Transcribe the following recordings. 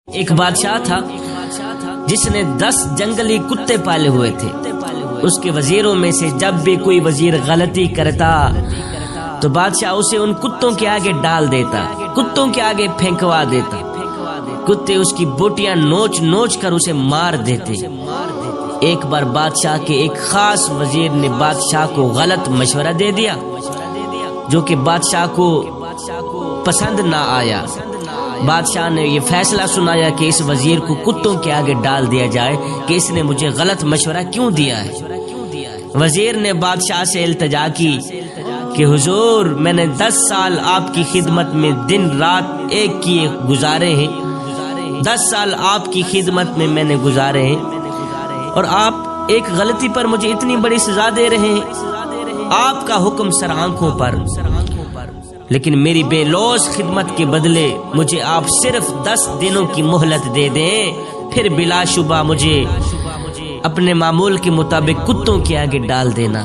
ایک بادشاہ تھا جس نے 10 جنگلی کتے پالے ہوئے تھے۔ اس کے وزیروں میں سے جب بھی کوئی وزیر غلطی کرتا تو بادشاہ اسے ان کتوں کے آگے ڈال دیتا، کتوں کے آگے پھینکوا دیتا۔ کتے اس کی بوٹیاں نوچ نوچ کر اسے مار دیتے۔ ایک بار بادشاہ کے ایک خاص وزیر نے بادشاہ کو غلط مشورہ دے دیا جو کہ بادشاہ کو پسند نہ آیا۔ بادشاہ نے یہ فیصلہ سنایا کہ اس وزیر کو کتوں کے آگے ڈال دیا جائے کہ اس نے مجھے غلط مشورہ کیوں دیا ہے۔ وزیر نے بادشاہ سے التجا کی کہ حضور، میں نے 10 سال آپ کی خدمت میں دن رات ایک کیے گزارے ہیں، 10 سال آپ کی خدمت میں نے گزارے ہیں، اور آپ ایک غلطی پر مجھے اتنی بڑی سزا دے رہے ہیں۔ آپ کا حکم سر آنکھوں پر، لیکن میری بے لوث خدمت کے بدلے مجھے آپ صرف 10 دنوں کی مہلت دے دیں، پھر بلا شبہ مجھے اپنے معمول کے مطابق کتوں کے آگے ڈال دینا۔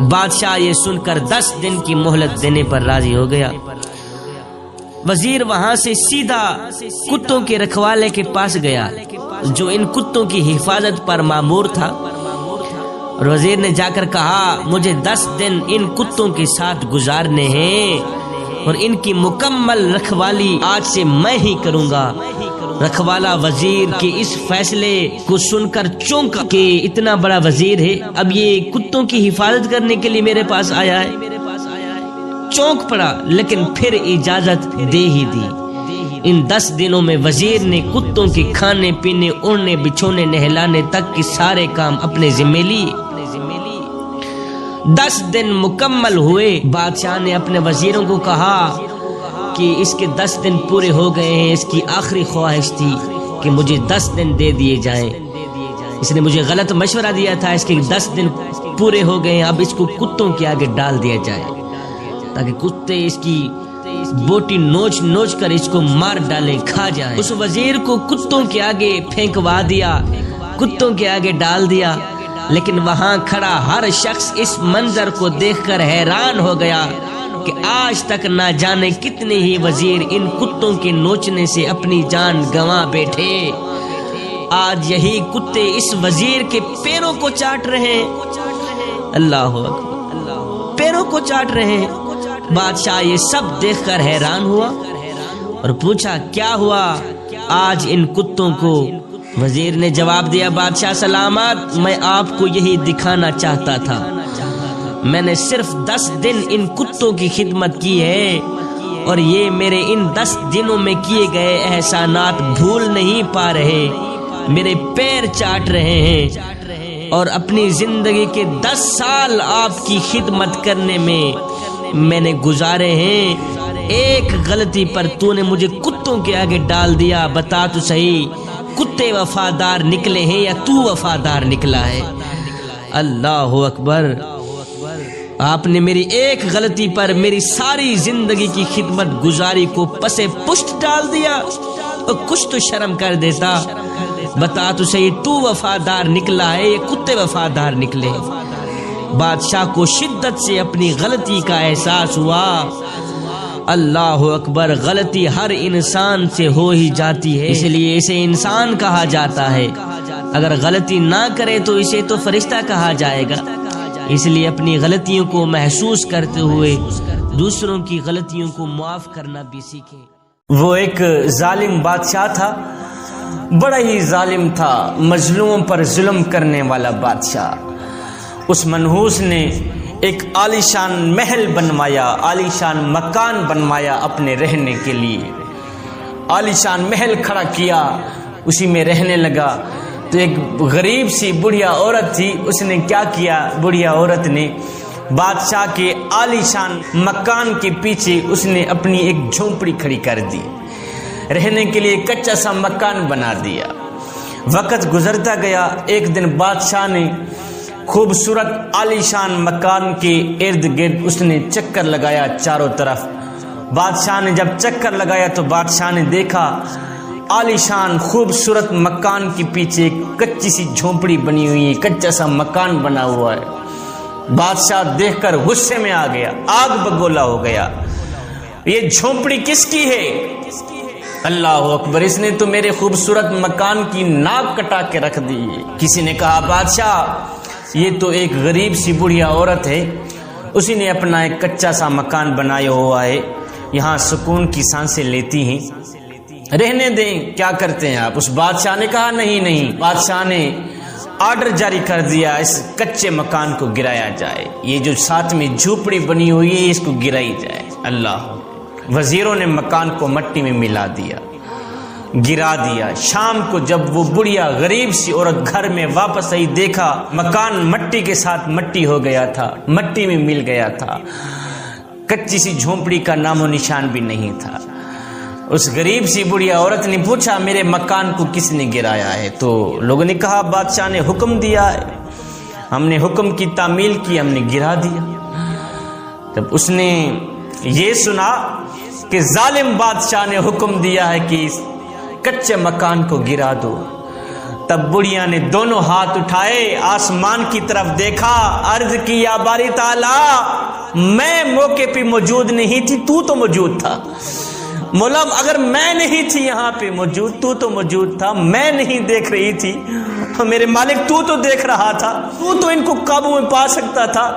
بادشاہ یہ سن کر 10 دن کی مہلت دینے پر راضی ہو گیا۔ وزیر وہاں سے سیدھا کتوں کے رکھوالے کے پاس گیا جو ان کتوں کی حفاظت پر مامور تھا، اور وزیر نے جا کر کہا، مجھے 10 دن ان کتوں کے ساتھ گزارنے ہیں اور ان کی مکمل رکھوالی آج سے میں ہی کروں گا۔ رکھوالا وزیر کے اس فیصلے کو سن کر چونکا کہ اتنا بڑا وزیر ہے، اب یہ کتوں کی حفاظت کرنے کے لیے میرے پاس آیا ہے۔ چونک پڑا، لیکن پھر اجازت دے ہی دی۔ ان 10 دنوں میں وزیر نے کتوں کے کھانے پینے، اڑنے بچھونے، نہلانے تک کے سارے کام اپنے ذمہ لیے۔ 10 دن مکمل ہوئے۔ بادشاہ نے اپنے وزیروں کو کہا کہ اس کے 10 دن پورے ہو گئے ہیں، اس کی آخری خواہش تھی کہ مجھے 10 دن دے دیے جائیں۔ اس نے مجھے غلط مشورہ دیا تھا، اس کے 10 دن پورے ہو گئے ہیں، اب اس کو کتوں کے آگے ڈال دیا جائے تاکہ کتے اس کی بوٹی نوچ نوچ کر اس کو مار ڈالیں، کھا جائیں۔ اس وزیر کو کتوں کے آگے پھینکوا دیا، کتوں کے آگے ڈال دیا، لیکن وہاں کھڑا ہر شخص اس منظر کو دیکھ کر حیران ہو گیا کہ آج تک نہ جانے کتنے ہی وزیر ان کتوں کے نوچنے سے اپنی جان گنوا بیٹھے۔ آج یہی کتے اس وزیر کے پیروں کو چاٹ رہے ہیں۔ اللہ اکبر، پیروں کو چاٹ رہے ہیں۔ بادشاہ یہ سب دیکھ کر حیران ہوا اور پوچھا، کیا ہوا آج ان کتوں کو؟ وزیر نے جواب دیا، بادشاہ سلامت، میں آپ کو یہی دکھانا چاہتا تھا، میں نے صرف 10 دن ان کتوں کی خدمت کی ہے اور یہ میرے ان 10 دنوں میں کیے گئے احسانات بھول نہیں پا رہے، میرے پیر چاٹ رہے ہیں، اور اپنی زندگی کے 10 سال آپ کی خدمت کرنے میں نے گزارے ہیں۔ ایک غلطی پر تو نے مجھے کتوں کے آگے ڈال دیا، بتا تو صحیح، کتے وفادار نکلے ہیں یا تو وفادار نکلا ہے؟ اللہ اکبر، آپ نے میری ایک غلطی پر میری ساری زندگی کی خدمت گزاری کو پسے پشت ڈال دیا، اور کچھ تو شرم کر دیتا، بتا تو صحیح، تو وفادار نکلا ہے یا کتے وفادار نکلے؟ بادشاہ کو شدت سے اپنی غلطی کا احساس ہوا۔ اللہ اکبر، غلطی ہر انسان سے ہو ہی جاتی ہے، اس لیے اسے انسان کہا جاتا ہے۔ اگر غلطی نہ کرے تو اسے تو فرشتہ کہا جائے گا۔ اس لیے اپنی غلطیوں کو محسوس کرتے ہوئے دوسروں کی غلطیوں کو معاف کرنا بھی سیکھیں۔ وہ ایک ظالم بادشاہ تھا، بڑا ہی ظالم تھا، مظلوموں پر ظلم کرنے والا بادشاہ۔ اس منحوس نے ایک عالیشان محل بنوایا، عالیشان مکان بنوایا اپنے رہنے کے لیے، عالیشان محل کھڑا کیا، اسی میں رہنے لگا۔ تو ایک غریب سی بڑھیا عورت تھی، اس نے کیا کیا، بڑھیا عورت نے بادشاہ کے عالیشان مکان کے پیچھے اس نے اپنی ایک جھونپڑی کھڑی کر دی، رہنے کے لیے کچا سا مکان بنا دیا۔ وقت گزرتا گیا، ایک دن بادشاہ نے خوبصورت عالیشان مکان کے ارد گرد اس نے چکر لگایا چاروں طرف۔ بادشاہ نے جب چکر لگایا تو بادشاہ نے دیکھا عالیشان خوبصورت مکان کے پیچھے ایک کچی سی جھونپڑی بنی ہوئی ہے، کچا سا مکان بنا ہوا ہے۔ بادشاہ دیکھ کر غصے میں آ گیا، آگ بگولا ہو گیا۔ یہ جھونپڑی کس کی ہے؟ اللہ اکبر، اس نے تو میرے خوبصورت مکان کی ناک کٹا کے رکھ دی۔ کسی نے کہا بادشاہ یہ تو ایک غریب سی بڑھیا عورت ہے، اسی نے اپنا ایک کچا سا مکان بنایا ہوا ہے، یہاں سکون کی سانسیں لیتی ہیں، رہنے دیں، کیا کرتے ہیں آپ؟ اس بادشاہ نے کہا نہیں، بادشاہ نے آرڈر جاری کر دیا اس کچے مکان کو گرایا جائے، یہ جو ساتھ میں جھوپڑی بنی ہوئی ہے اس کو گرائی جائے۔ اللہ، وزیروں نے مکان کو مٹی میں ملا دیا، گرا دیا۔ شام کو جب وہ بڑھیا غریب سی عورت گھر میں واپس آئی، دیکھا مکان مٹی کے ساتھ مٹی ہو گیا تھا، مٹی میں مل گیا تھا، کچی سی جھونپڑی کا نام و نشان بھی نہیں تھا۔ اس غریب سی بڑھیا عورت نے پوچھا میرے مکان کو کس نے گرایا ہے؟ تو لوگوں نے کہا بادشاہ نے حکم دیا ہے، ہم نے حکم کی تعمیل کی، ہم نے گرا دیا۔ جب اس نے یہ سنا کہ ظالم بادشاہ نے حکم دیا ہے کہ اس کچے مکان کو گرا دو، تب بڑھیا نے دونوں ہاتھ اٹھائے، آسمان کی طرف دیکھا، عرض کی یا باری تعالی، میں موقع پہ موجود نہیں تھی، تو موجود تھا۔ مولا اگر میں نہیں تھی یہاں پہ موجود، تو موجود تھا، میں نہیں دیکھ رہی تھی، میرے مالک تو دیکھ رہا تھا، تو ان کو قابو میں پا سکتا تھا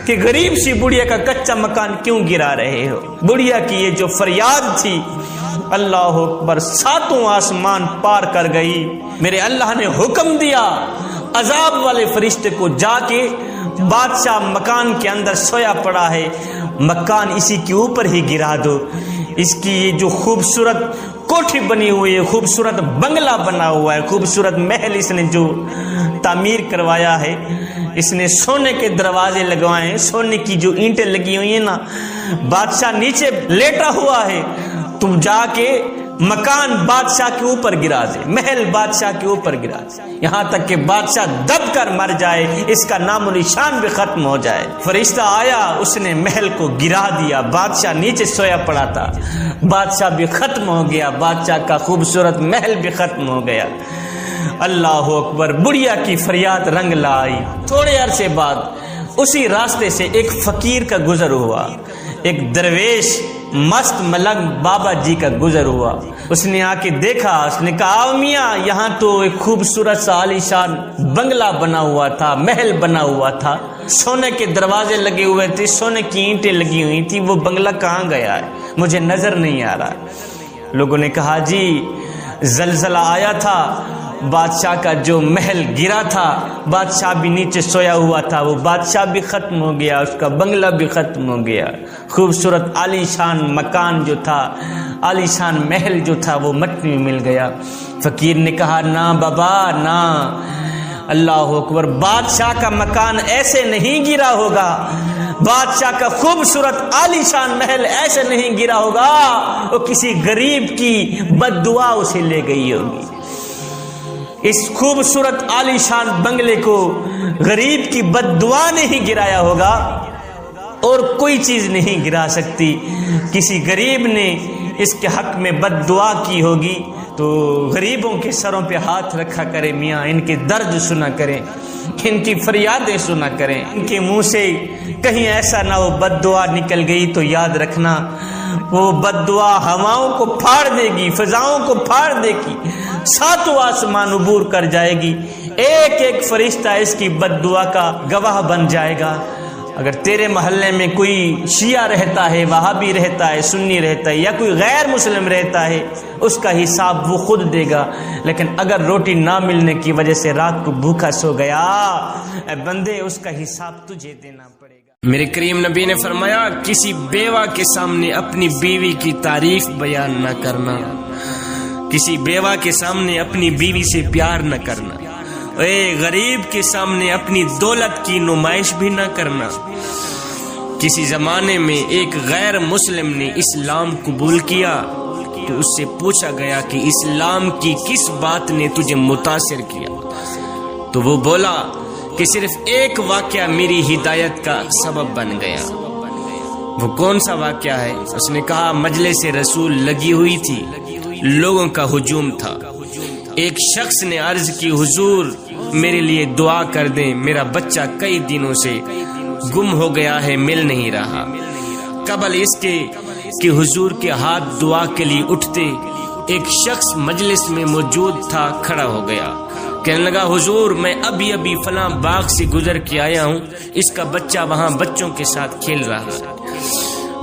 کہ غریب سی بڑھیا کا کچا مکان کیوں گرا رہے ہو۔ بڑھیا کی یہ جو فریاد تھی، اللہ اکبر، ساتوں آسمان پار کر گئی۔ میرے اللہ نے حکم دیا عذاب والے فرشتے کو، جا کے بادشاہ مکان کے اندر سویا پڑا ہے، مکان اسی کے اوپر ہی گرا دو۔ اس کی یہ جو خوبصورت کوٹھی بنی ہوئی ہے، خوبصورت بنگلہ بنا ہوا ہے، خوبصورت محل اس نے جو تعمیر کروایا ہے، اس نے سونے کے دروازے لگوائے ہیں، سونے کی جو اینٹیں لگی ہوئی ہیں نا، بادشاہ نیچے لیٹا ہوا ہے، تم جا کے مکان بادشاہ کے اوپر گرا دے، محل بادشاہ کے اوپر گرا دے، یہاں تک کہ بادشاہ دب کر مر جائے، اس کا نام و نشان بھی ختم ہو جائے۔ فرشتہ آیا، اس نے محل کو گرا دیا، بادشاہ نیچے سویا پڑا تھا، بادشاہ بھی ختم ہو گیا، بادشاہ کا خوبصورت محل بھی ختم ہو گیا۔ اللہ اکبر، بڑھیا کی فریاد رنگ لائی۔ تھوڑے عرصے بعد اسی راستے سے ایک فقیر کا گزر ہوا، ایک درویش مست ملنگ بابا جی کا گزر ہوا۔ اس نے آ کے دیکھا، اس نے کہا میاں یہاں تو ایک خوبصورت سا عالیشان بنگلہ بنا ہوا تھا، محل بنا ہوا تھا، سونے کے دروازے لگے ہوئے تھے، سونے کی اینٹیں لگی ہوئی تھی، وہ بنگلہ کہاں گیا ہے؟ مجھے نظر نہیں آ رہا۔ لوگوں نے کہا جی زلزلہ آیا تھا، بادشاہ کا جو محل گرا تھا، بادشاہ بھی نیچے سویا ہوا تھا، وہ بادشاہ بھی ختم ہو گیا، اس کا بنگلہ بھی ختم ہو گیا، خوبصورت عالی شان مکان جو تھا، عالی شان محل جو تھا، وہ مٹی میں مل گیا۔ فقیر نے کہا نا بابا نا، اللہ اکبر، بادشاہ کا مکان ایسے نہیں گرا ہوگا، بادشاہ کا خوبصورت عالی شان محل ایسے نہیں گرا ہوگا، وہ کسی غریب کی بد دعا اسے لے گئی ہوگی۔ اس خوبصورت عالی شان بنگلے کو غریب کی بد دعا نہیں گرایا ہوگا، اور کوئی چیز نہیں گرا سکتی۔ کسی غریب نے اس کے حق میں بد دعا کی ہوگی تو غریبوں کے سروں پہ ہاتھ رکھا کرے میاں، ان کے درد سنا کریں، ان کی فریادیں سنا کریں، ان کے منہ سے کہیں ایسا نہ ہو بد دعا نکل گئی تو یاد رکھنا وہ بد دعا ہواؤں کو پھاڑ دے گی، فضاؤں کو پھاڑ دے گی، ساتوں آسمان عبور کر جائے گی، ایک ایک فرشتہ اس کی بد دعا کا گواہ بن جائے گا۔ اگر تیرے محلے میں کوئی شیعہ رہتا ہے، وہابی رہتا ہے، سنی رہتا ہے، یا کوئی غیر مسلم رہتا ہے، اس کا حساب وہ خود دے گا، لیکن اگر روٹی نہ ملنے کی وجہ سے رات کو بھوکا سو گیا، اے بندے اس کا حساب تجھے دینا پڑے گا۔ میرے کریم نبی نے فرمایا کسی بیوہ کے سامنے اپنی بیوی کی تعریف بیان نہ کرنا، کسی بیوہ کے سامنے اپنی بیوی سے پیار نہ کرنا، اے غریب کے سامنے اپنی دولت کی نمائش بھی نہ کرنا۔ کسی زمانے میں ایک غیر مسلم نے اسلام قبول کیا تو اس سے پوچھا گیا کہ اسلام کی کس بات نے تجھے متاثر کیا؟ تو وہ بولا کہ صرف ایک واقعہ میری ہدایت کا سبب بن گیا۔ وہ کون سا واقعہ ہے؟ اس نے کہا مجلس رسول لگی ہوئی تھی، لوگوں کا ہجوم تھا، ایک شخص نے عرض کی حضور میرے لیے دعا کر دیں، میرا بچہ کئی دنوں سے گم ہو گیا ہے، مل نہیں رہا۔ قبل اس کے کہ حضور کے ہاتھ دعا کے لیے اٹھتے، ایک شخص مجلس میں موجود تھا کھڑا ہو گیا، کہنے لگا حضور میں ابھی فلاں باغ سے گزر کے آیا ہوں، اس کا بچہ وہاں بچوں کے ساتھ کھیل رہا ہے۔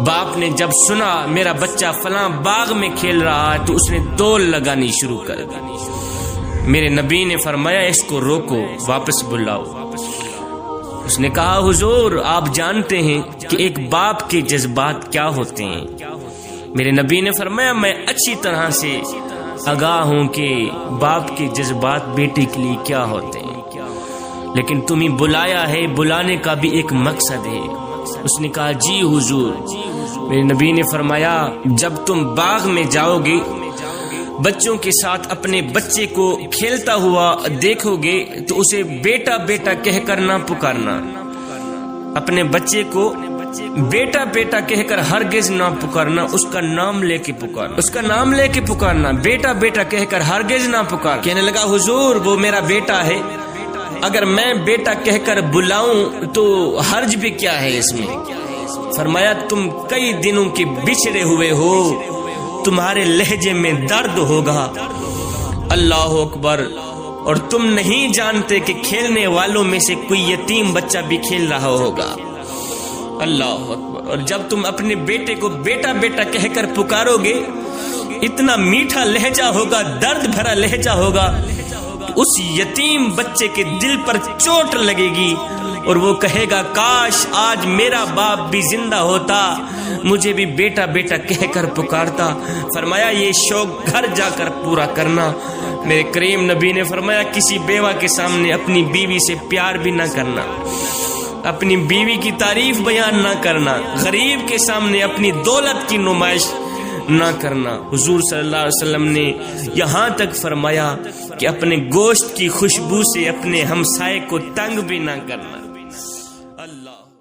باپ نے جب سنا میرا بچہ فلاں باغ میں کھیل رہا ہے تو اس نے دوڑ لگانی شروع کر دی۔ میرے نبی نے فرمایا اس کو روکو، واپس بلاؤ۔ اس نے کہا حضور آپ جانتے ہیں کہ ایک باپ کے جذبات کیا ہوتے ہیں؟ میرے نبی نے فرمایا میں اچھی طرح سے آگاہ ہوں کہ باپ کے جذبات بیٹے کے لیے کیا ہوتے ہیں، لیکن تمہیں بلایا ہے، بلانے کا بھی ایک مقصد ہے۔ اس نے کہا جی حضور۔ میرے نبی نے فرمایا جب تم باغ میں جاؤ گے، بچوں کے ساتھ اپنے بچے کو کھیلتا ہوا دیکھو گے تو اسے بیٹا بیٹا کہہ کر نہ پکارنا، اپنے بچے کو بیٹا بیٹا کہہ کر ہرگز نہ پکارنا، اس کا نام لے کے پکارنا، اس کا نام لے کے پکارنا، بیٹا بیٹا کہہ کر ہرگز نہ پکار۔ کہنے لگا حضور وہ میرا بیٹا ہے، اگر میں بیٹا کہہ کر بلاؤں تو حرج بھی کیا ہے اس میں؟ فرمایا تم کئی دنوں کے بچھڑے ہوئے ہو، تمہارے لہجے میں درد ہوگا۔ اللہ اکبر۔ اور تم نہیں جانتے کہ کھیلنے والوں میں سے کوئی یتیم بچہ بھی کھیل رہا ہوگا۔ اللہ اکبر۔ اور جب تم اپنے بیٹے کو بیٹا بیٹا کہہ کر پکارو گے، اتنا میٹھا لہجہ ہوگا، درد بھرا لہجہ ہوگا، اس یتیم بچے کے دل پر چوٹ لگے گی اور وہ کہے گا کاش آج میرا باپ بھی زندہ ہوتا، مجھے بھی بیٹا بیٹا کہہ کر پکارتا۔ فرمایا یہ شوق گھر جا کر پورا کرنا۔ میرے کریم نبی نے فرمایا کسی بیوہ کے سامنے اپنی بیوی سے پیار بھی نہ کرنا، اپنی بیوی کی تعریف بیان نہ کرنا، غریب کے سامنے اپنی دولت کی نمائش نہ کرنا۔ حضور صلی اللہ علیہ وسلم نے یہاں تک فرمایا کہ اپنے گوشت کی خوشبو سے اپنے ہمسائے کو تنگ بھی نہ کرنا۔ اللہ